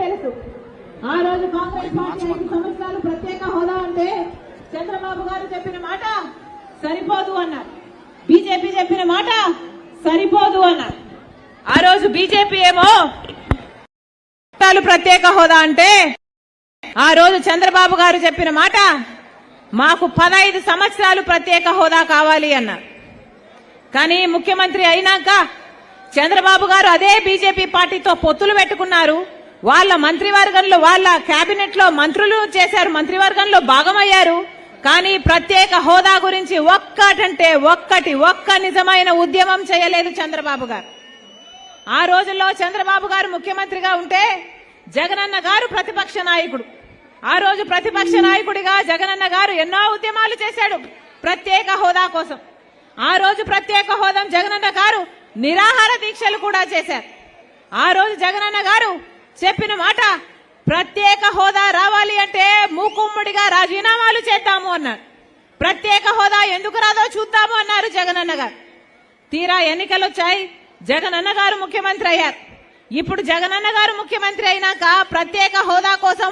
తెలుసు. ఆ రోజు కాంగ్రెస్ పార్టీ 5 సంవత్సరాలు ప్రత్యేక హోదా అంటే చంద్రబాబు గారు చెప్పిన మాట సరిపోదు అన్నారు, బీజేపీ చెప్పిన మాట సరిపోదు అన్నారు. ఆ రోజు బీజేపీ ఏమో ప్రత్యేక హోదా అంటే ఆ రోజు చంద్రబాబు గారు చెప్పిన మాట మాకు 15 సంవత్సరాలు ప్రత్యేక హోదా కావాలి అన్నారు. కానీ ముఖ్యమంత్రి అయినాక చంద్రబాబు గారు అదే బీజేపీ పార్టీతో పొత్తులు పెట్టుకున్నారు. వాళ్ళ మంత్రివర్గంలో వాళ్ళ కేబినెట్ లో మంత్రులు చేశారు, మంత్రివర్గంలో భాగమయ్యారు. కానీ ప్రత్యేక హోదా గురించి ఒక్క నిజమైన ఉద్యమం చేయలేదు చంద్రబాబు గారు. ఆ రోజుల్లో చంద్రబాబు గారు ముఖ్యమంత్రిగా ఉంటే జగనన్న గారు ప్రతిపక్ష నాయకుడు. ఆ రోజు ప్రతిపక్ష నాయకుడిగా జగనన్న గారు ఎన్నో ఉద్యమాలు చేశాడు ప్రత్యేక హోదా కోసం. ఆ రోజు ప్రత్యేక హోదా జగనన్న గారు నిరాహార దీక్షలు కూడా చేశారు. ఆ రోజు జగనన్న గారు చెప్పిన మాట ప్రత్యేక హోదా రావాలి అంటే మూకుమ్మడిగా రాజీనామాలు చేద్దాము అన్నారు. ప్రత్యేక హోదా ఎందుకు రాదో చూద్దాము అన్నారు జగనన్న గారు. తీరా ఎన్నికలు వచ్చాయి, జగనన్న గారు ముఖ్యమంత్రి అయ్యారు. ఇప్పుడు జగనన్న గారు ముఖ్యమంత్రి అయినాక ప్రత్యేక హోదా కోసం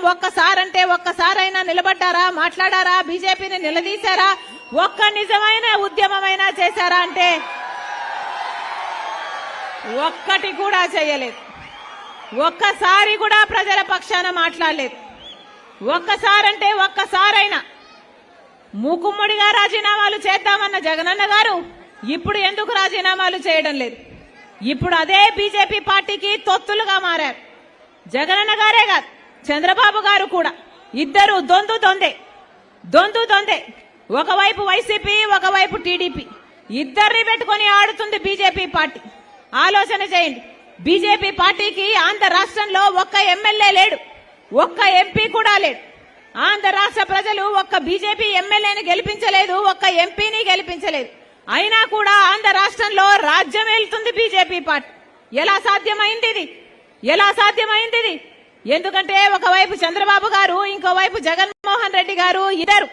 ఒక్కసారైనా నిలబడ్డారా, మాట్లాడారా, బీజేపీని నిలదీశారా, ఒక్క నిజమైన ఉద్యమమైనా చేశారా అంటే ఒక్కటి కూడా చేయలేదు. ఒక్కసారి కూడా ప్రజల పక్షాన మాట్లాడలేదు. ఒక్కసారైనా మూకుమ్మడిగా రాజీనామాలు చేద్దామన్న జగనన్న గారు ఇప్పుడు ఎందుకు రాజీనామాలు చేయడం లేదు? ఇప్పుడు అదే బీజేపీ పార్టీకి తొత్తులుగా మారారు. జగనన్న గారే కాదు, చంద్రబాబు గారు కూడా. ఇద్దరు దొందే. ఒకవైపు వైసీపీ, ఒకవైపు టీడీపీ, ఇద్దరిని పెట్టుకుని ఆడుతుంది బీజేపీ పార్టీ. ఆలోచన చేయండి. బీజేపీ పార్టీకి ఆంధ్ర రాష్ట్రంలో ఒక్క ఎమ్మెల్యే లేడు, ఒక్క ఎంపీ కూడా లేడు. ఆంధ్ర రాష్ట్ర ప్రజలు ఒక్క బీజేపీ ఎమ్మెల్యేని గెలిపించలేదు, ఒక్క ఎంపీని గెలిపించలేదు. అయినా కూడా ఆంధ్ర రాష్ట్రంలో రాజ్యం వెళ్తుంది బీజేపీ పార్టీ. ఎలా సాధ్యమైంది ఇది? ఎందుకంటే ఒకవైపు చంద్రబాబు గారు, ఇంకోవైపు జగన్మోహన్ రెడ్డి గారు, ఇద్దరు